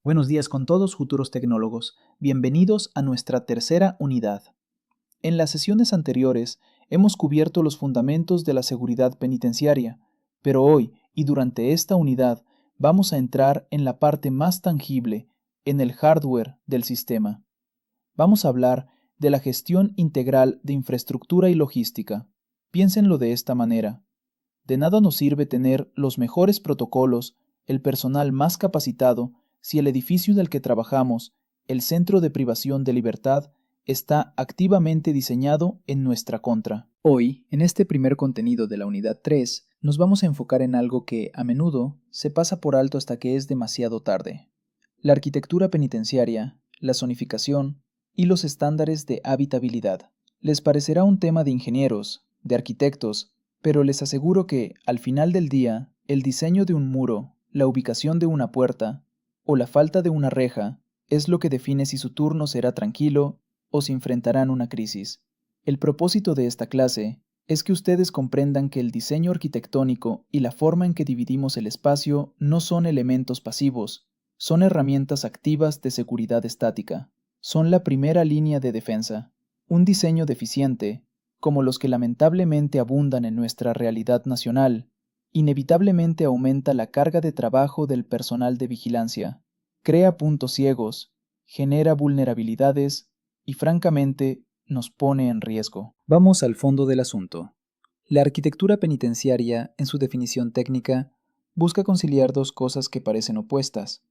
Buenos días con todos, futuros tecnólogos. Bienvenidos a nuestra tercera unidad. En las sesiones anteriores hemos cubierto los fundamentos de la seguridad penitenciaria, pero hoy y durante esta unidad vamos a entrar en la parte más tangible, en el hardware del sistema. Vamos a hablar de la gestión integral de infraestructura y logística. Piénsenlo de esta manera. De nada nos sirve tener los mejores protocolos, el personal más capacitado, si el edificio del que trabajamos, el Centro de Privación de Libertad, está activamente diseñado en nuestra contra. Hoy, en este primer contenido de la unidad 3, nos vamos a enfocar en algo que, a menudo, se pasa por alto hasta que es demasiado tarde. La arquitectura penitenciaria, la zonificación y los estándares de habitabilidad. Les parecerá un tema de ingenieros, de arquitectos, pero les aseguro que, al final del día, el diseño de un muro, la ubicación de una puerta o la falta de una reja es lo que define si su turno será tranquilo o si enfrentarán una crisis. El propósito de esta clase es que ustedes comprendan que el diseño arquitectónico y la forma en que dividimos el espacio no son elementos pasivos, son herramientas activas de seguridad estática, son la primera línea de defensa. Un diseño deficiente, como los que lamentablemente abundan en nuestra realidad nacional, inevitablemente aumenta la carga de trabajo del personal de vigilancia, crea puntos ciegos, genera vulnerabilidades y francamente nos pone en riesgo. Vamos al fondo del asunto. La arquitectura penitenciaria, en su definición técnica, busca conciliar dos cosas que parecen opuestas: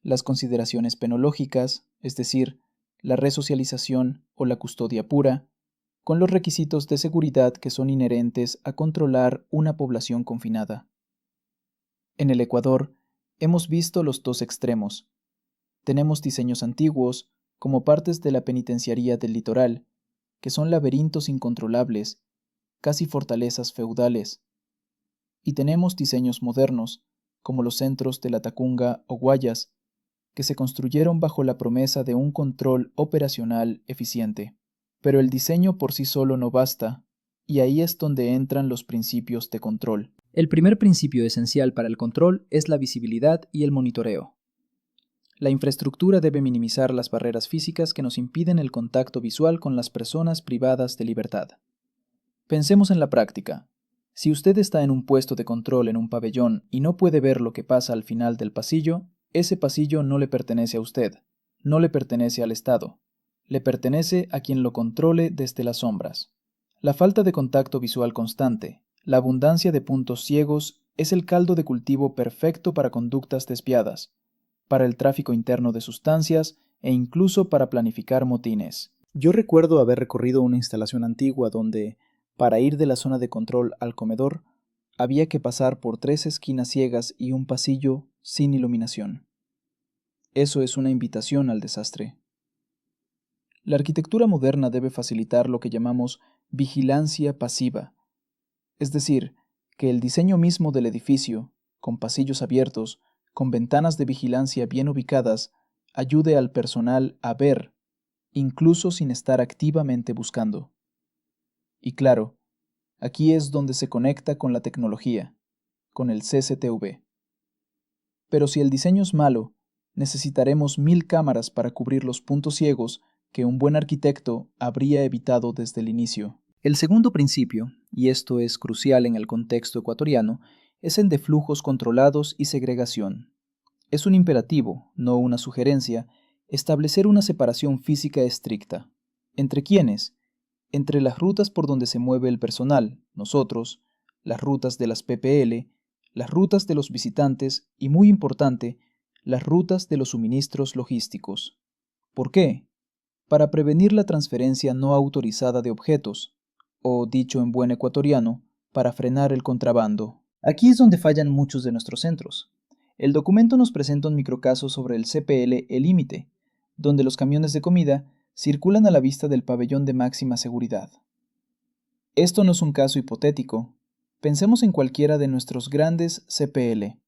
las consideraciones penológicas, es decir, la resocialización o la custodia pura, con los requisitos de seguridad que son inherentes a controlar una población confinada. En el Ecuador, hemos visto los dos extremos. Tenemos diseños antiguos, como partes de la penitenciaría del litoral, que son laberintos incontrolables, casi fortalezas feudales. Y tenemos diseños modernos, como los centros de la Tacunga o Guayas, que se construyeron bajo la promesa de un control operacional eficiente. Pero el diseño por sí solo no basta, y ahí es donde entran los principios de control. El primer principio esencial para el control es la visibilidad y el monitoreo. La infraestructura debe minimizar las barreras físicas que nos impiden el contacto visual con las personas privadas de libertad. Pensemos en la práctica. Si usted está en un puesto de control en un pabellón y no puede ver lo que pasa al final del pasillo, ese pasillo no le pertenece a usted, no le pertenece al Estado, le pertenece a quien lo controle desde las sombras. La falta de contacto visual constante, la abundancia de puntos ciegos, es el caldo de cultivo perfecto para conductas despiadadas, para el tráfico interno de sustancias e incluso para planificar motines. Yo recuerdo haber recorrido una instalación antigua donde, para ir de la zona de control al comedor, había que pasar por 3 esquinas ciegas y un pasillo sin iluminación. Eso es una invitación al desastre. La arquitectura moderna debe facilitar lo que llamamos vigilancia pasiva, es decir, que el diseño mismo del edificio, con pasillos abiertos, con ventanas de vigilancia bien ubicadas, ayude al personal a ver, incluso sin estar activamente buscando. Y claro, aquí es donde se conecta con la tecnología, con el CCTV. Pero si el diseño es malo, necesitaremos 1000 cámaras para cubrir los puntos ciegos que un buen arquitecto habría evitado desde el inicio. El segundo principio, y esto es crucial en el contexto ecuatoriano, es el de flujos controlados y segregación. Es un imperativo, no una sugerencia, establecer una separación física estricta. ¿Entre quiénes? Entre las rutas por donde se mueve el personal, nosotros, las rutas de las PPL, las rutas de los visitantes y, muy importante, las rutas de los suministros logísticos. ¿Por qué? Para prevenir la transferencia no autorizada de objetos, o dicho en buen ecuatoriano, para frenar el contrabando. Aquí es donde fallan muchos de nuestros centros. El documento nos presenta un microcaso sobre el CPL El Límite, donde los camiones de comida circulan a la vista del pabellón de máxima seguridad. Esto no es un caso hipotético. Pensemos en cualquiera de nuestros grandes CPL.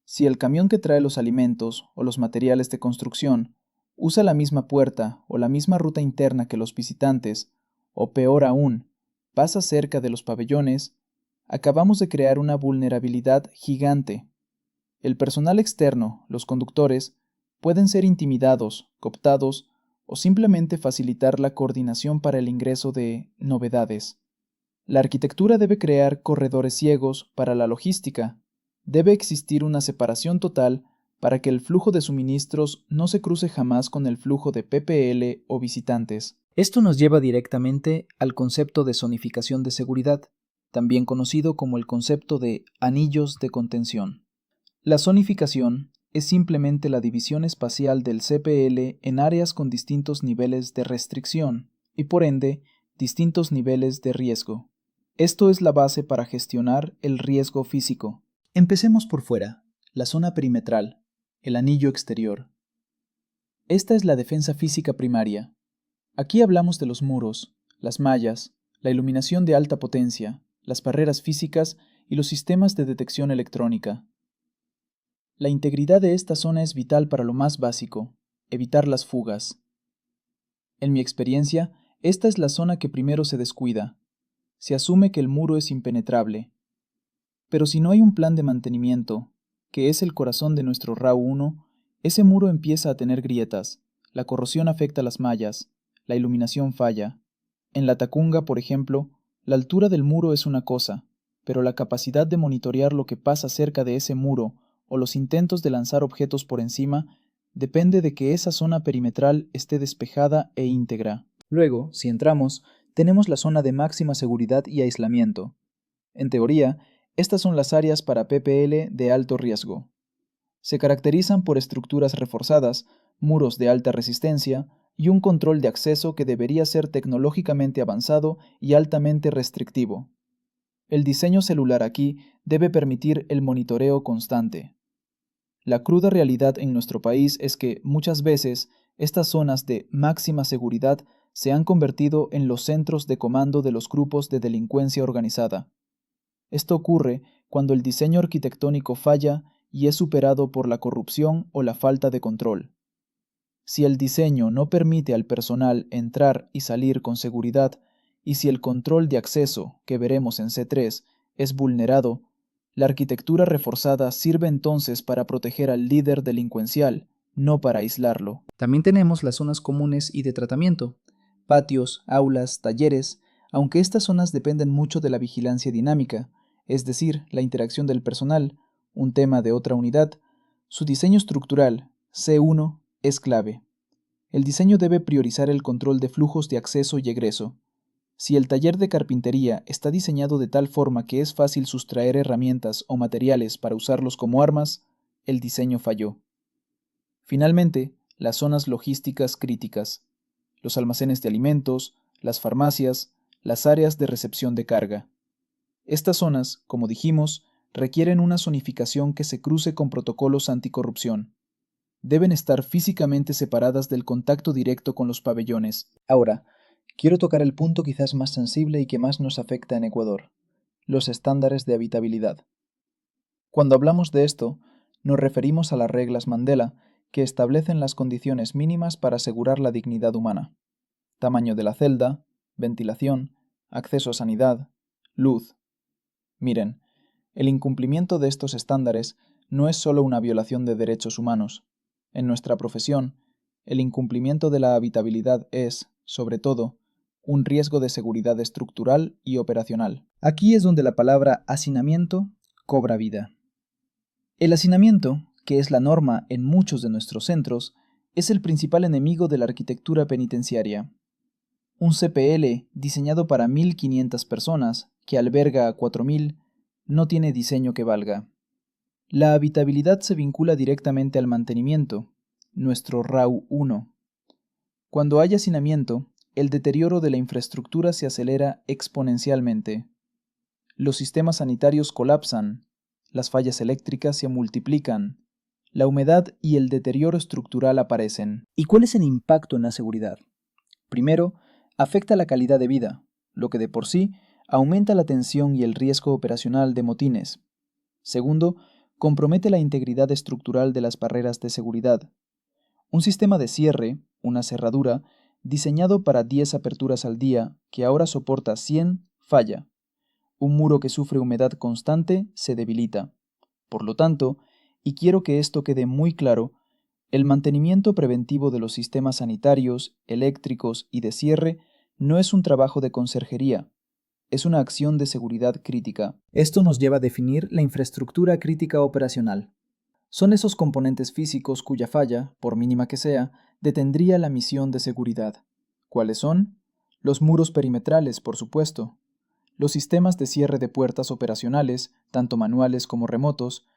Si el camión que trae los alimentos o los materiales de construcción usa la misma puerta o la misma ruta interna que los visitantes, o peor aún, pasa cerca de los pabellones, acabamos de crear una vulnerabilidad gigante. El personal externo, los conductores, pueden ser intimidados, cooptados o simplemente facilitar la coordinación para el ingreso de novedades. La arquitectura debe crear corredores ciegos para la logística. Debe existir una separación total para que el flujo de suministros no se cruce jamás con el flujo de PPL o visitantes. Esto nos lleva directamente al concepto de zonificación de seguridad, también conocido como el concepto de anillos de contención. La zonificación es simplemente la división espacial del CPL en áreas con distintos niveles de restricción y, por ende, distintos niveles de riesgo. Esto es la base para gestionar el riesgo físico. Empecemos por fuera, la zona perimetral, el anillo exterior. Esta es la defensa física primaria. Aquí hablamos de los muros, las mallas, la iluminación de alta potencia, las barreras físicas y los sistemas de detección electrónica. La integridad de esta zona es vital para lo más básico, evitar las fugas. En mi experiencia, esta es la zona que primero se descuida. Se asume que el muro es impenetrable. Pero si no hay un plan de mantenimiento, que es el corazón de nuestro RAW 1, ese muro empieza a tener grietas, la corrosión afecta las mallas, la iluminación falla. En la Tacunga, por ejemplo, la altura del muro es una cosa, pero la capacidad de monitorear lo que pasa cerca de ese muro o los intentos de lanzar objetos por encima depende de que esa zona perimetral esté despejada e íntegra. Luego, si entramos, tenemos la zona de máxima seguridad y aislamiento. En teoría, estas son las áreas para PPL de alto riesgo. Se caracterizan por estructuras reforzadas, muros de alta resistencia y un control de acceso que debería ser tecnológicamente avanzado y altamente restrictivo. El diseño celular aquí debe permitir el monitoreo constante. La cruda realidad en nuestro país es que muchas veces estas zonas de máxima seguridad se han convertido en los centros de comando de los grupos de delincuencia organizada. Esto ocurre cuando el diseño arquitectónico falla y es superado por la corrupción o la falta de control. Si el diseño no permite al personal entrar y salir con seguridad, y si el control de acceso, que veremos en C3, es vulnerado, la arquitectura reforzada sirve entonces para proteger al líder delincuencial, no para aislarlo. También tenemos las zonas comunes y de tratamiento, patios, aulas, talleres, aunque estas zonas dependen mucho de la vigilancia dinámica, es decir, la interacción del personal, un tema de otra unidad. Su diseño estructural, C1, es clave. El diseño debe priorizar el control de flujos de acceso y egreso. Si el taller de carpintería está diseñado de tal forma que es fácil sustraer herramientas o materiales para usarlos como armas, el diseño falló. Finalmente, las zonas logísticas críticas, los almacenes de alimentos, las farmacias, las áreas de recepción de carga. Estas zonas, como dijimos, requieren una zonificación que se cruce con protocolos anticorrupción. Deben estar físicamente separadas del contacto directo con los pabellones. Ahora, quiero tocar el punto quizás más sensible y que más nos afecta en Ecuador, los estándares de habitabilidad. Cuando hablamos de esto, nos referimos a las reglas Mandela, que establecen las condiciones mínimas para asegurar la dignidad humana. Tamaño de la celda, ventilación, acceso a sanidad, luz. Miren, el incumplimiento de estos estándares no es solo una violación de derechos humanos. En nuestra profesión, el incumplimiento de la habitabilidad es, sobre todo, un riesgo de seguridad estructural y operacional. Aquí es donde la palabra hacinamiento cobra vida. El hacinamiento, que es la norma en muchos de nuestros centros, es el principal enemigo de la arquitectura penitenciaria. Un CPL diseñado para 1.500 personas, que alberga a 4.000, no tiene diseño que valga. La habitabilidad se vincula directamente al mantenimiento, nuestro RAW 1. Cuando hay hacinamiento, el deterioro de la infraestructura se acelera exponencialmente. Los sistemas sanitarios colapsan, las fallas eléctricas se multiplican, la humedad y el deterioro estructural aparecen. ¿Y cuál es el impacto en la seguridad? Primero, afecta la calidad de vida, lo que de por sí aumenta la tensión y el riesgo operacional de motines. Segundo, compromete la integridad estructural de las barreras de seguridad. Un sistema de cierre, una cerradura, diseñado para 10 aperturas al día, que ahora soporta 100, falla. Un muro que sufre humedad constante se debilita. Por lo tanto, y quiero que esto quede muy claro, El mantenimiento preventivo de los sistemas sanitarios, eléctricos y de cierre no es un trabajo de conserjería, es una acción de seguridad crítica. Esto nos lleva a definir la infraestructura crítica operacional. Son esos componentes físicos cuya falla, por mínima que sea, detendría la misión de seguridad. ¿Cuáles son? Los muros perimetrales, por supuesto. Los sistemas de cierre de puertas operacionales, tanto manuales como remotos,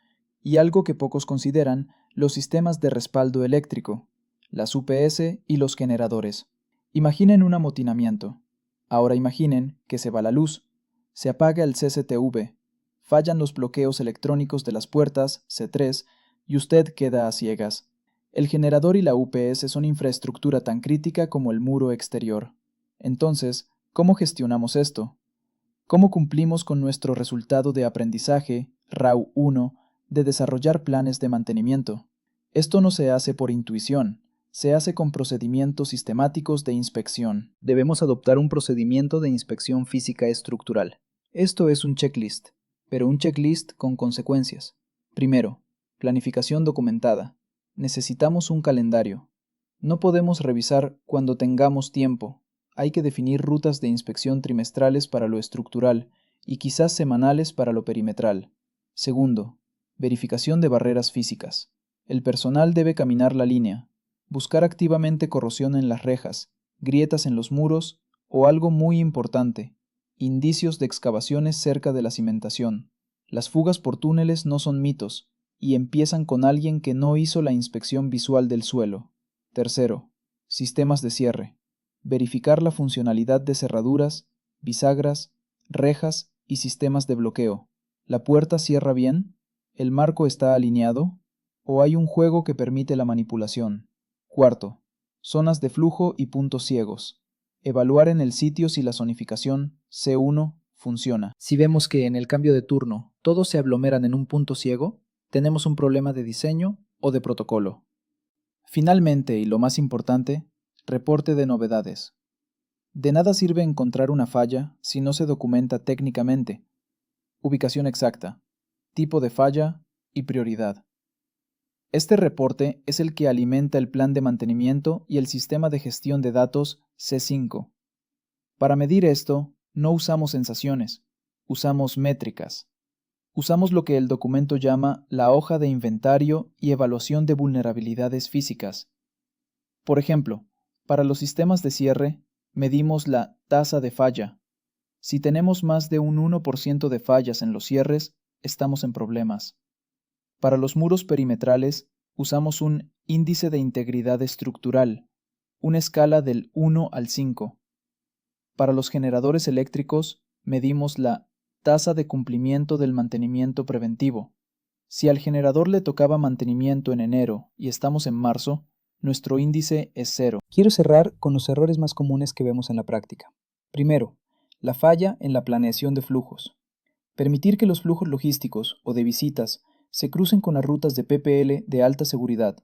y algo que pocos consideran, los sistemas de respaldo eléctrico, las UPS y los generadores. Imaginen un amotinamiento. Ahora imaginen que se va la luz, se apaga el CCTV, fallan los bloqueos electrónicos de las puertas, C3, y usted queda a ciegas. El generador y la UPS son infraestructura tan crítica como el muro exterior. Entonces, ¿cómo gestionamos esto? ¿Cómo cumplimos con nuestro resultado de aprendizaje, RAW 1, de desarrollar planes de mantenimiento? Esto no se hace por intuición, se hace con procedimientos sistemáticos de inspección. Debemos adoptar un procedimiento de inspección física estructural. Esto es un checklist, pero un checklist con consecuencias. Primero, planificación documentada. Necesitamos un calendario. No podemos revisar cuando tengamos tiempo. Hay que definir rutas de inspección trimestrales para lo estructural y quizás semanales para lo perimetral. Segundo, verificación de barreras físicas. El personal debe caminar la línea, buscar activamente corrosión en las rejas, grietas en los muros o algo muy importante, indicios de excavaciones cerca de la cimentación. Las fugas por túneles no son mitos y empiezan con alguien que no hizo la inspección visual del suelo. Tercero, sistemas de cierre. Verificar la funcionalidad de cerraduras, bisagras, rejas y sistemas de bloqueo. ¿La puerta cierra bien? ¿El marco está alineado? ¿O hay un juego que permite la manipulación? Cuarto, zonas de flujo y puntos ciegos. Evaluar en el sitio si la zonificación C1 funciona. Si vemos que en el cambio de turno todos se aglomeran en un punto ciego, tenemos un problema de diseño o de protocolo. Finalmente, y lo más importante, reporte de novedades. De nada sirve encontrar una falla si no se documenta técnicamente. Ubicación exacta, tipo de falla y prioridad. Este reporte es el que alimenta el plan de mantenimiento y el sistema de gestión de datos C5. Para medir esto, no usamos sensaciones, usamos métricas. Usamos lo que el documento llama la hoja de inventario y evaluación de vulnerabilidades físicas. Por ejemplo, para los sistemas de cierre, medimos la tasa de falla. Si tenemos más de un 1% de fallas en los cierres, estamos en problemas. Para los muros perimetrales, usamos un índice de integridad estructural, una escala del 1 al 5. Para los generadores eléctricos, medimos la tasa de cumplimiento del mantenimiento preventivo. Si al generador le tocaba mantenimiento en enero y estamos en marzo, nuestro índice es 0. Quiero cerrar con los errores más comunes que vemos en la práctica. Primero, la falla en la planeación de flujos. Permitir que los flujos logísticos o de visitas se crucen con las rutas de PPL de alta seguridad.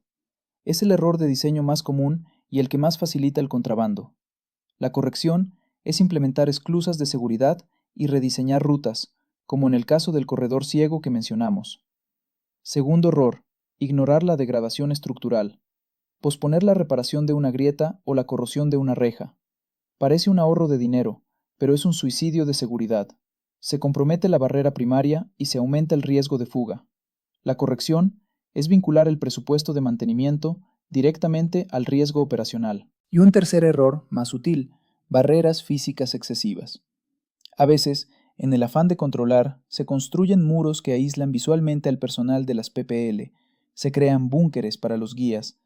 Es el error de diseño más común y el que más facilita el contrabando. La corrección es implementar esclusas de seguridad y rediseñar rutas, como en el caso del corredor ciego que mencionamos. Segundo error, ignorar la degradación estructural. Posponer la reparación de una grieta o la corrosión de una reja. Parece un ahorro de dinero, pero es un suicidio de seguridad. Se compromete la barrera primaria y se aumenta el riesgo de fuga. La corrección es vincular el presupuesto de mantenimiento directamente al riesgo operacional. Y un tercer error, más sutil, barreras físicas excesivas. A veces, en el afán de controlar, se construyen muros que aíslan visualmente al personal de las PPL, se crean búnkeres para los guías.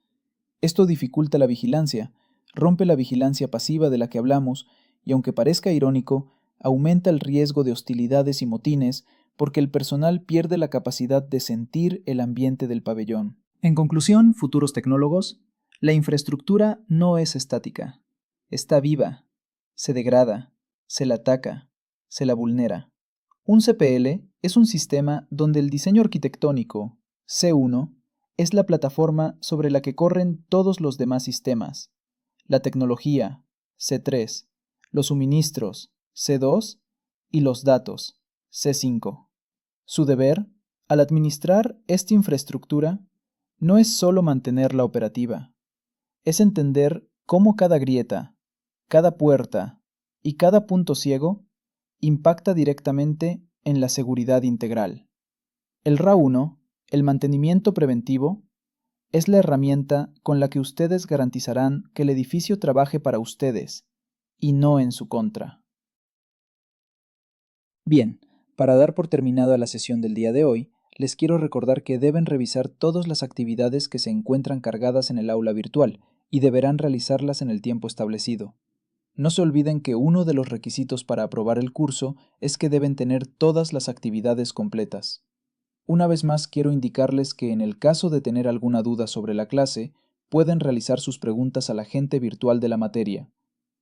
Esto dificulta la vigilancia, rompe la vigilancia pasiva de la que hablamos y, aunque parezca irónico, aumenta el riesgo de hostilidades y motines porque el personal pierde la capacidad de sentir el ambiente del pabellón. En conclusión, futuros tecnólogos, la infraestructura no es estática, está viva, se degrada, se la ataca, se la vulnera. Un CPL es un sistema donde el diseño arquitectónico, C1, es la plataforma sobre la que corren todos los demás sistemas. La tecnología, C3, los suministros, C2 y los datos, C5. Su deber, al administrar esta infraestructura, no es solo mantenerla operativa, es entender cómo cada grieta, cada puerta y cada punto ciego impacta directamente en la seguridad integral. El RA1, el mantenimiento preventivo, es la herramienta con la que ustedes garantizarán que el edificio trabaje para ustedes y no en su contra. Bien, para dar por terminada la sesión del día de hoy, les quiero recordar que deben revisar todas las actividades que se encuentran cargadas en el aula virtual y deberán realizarlas en el tiempo establecido. No se olviden que uno de los requisitos para aprobar el curso es que deben tener todas las actividades completas. Una vez más quiero indicarles que en el caso de tener alguna duda sobre la clase, pueden realizar sus preguntas al agente virtual de la materia.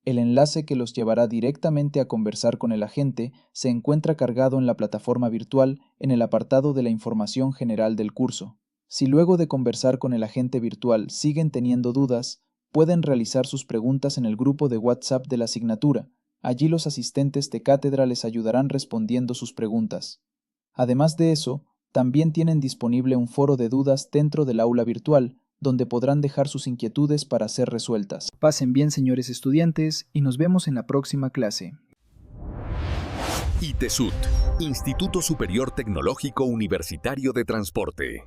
El enlace que los llevará directamente a conversar con el agente se encuentra cargado en la plataforma virtual en el apartado de la información general del curso. Si luego de conversar con el agente virtual siguen teniendo dudas, pueden realizar sus preguntas en el grupo de WhatsApp de la asignatura. Allí los asistentes de cátedra les ayudarán respondiendo sus preguntas. Además de eso, también tienen disponible un foro de dudas dentro del aula virtual, donde podrán dejar sus inquietudes para ser resueltas. Pasen bien, señores estudiantes, y nos vemos en la próxima clase. ITESUT, Instituto Superior Tecnológico Universitario de Transporte.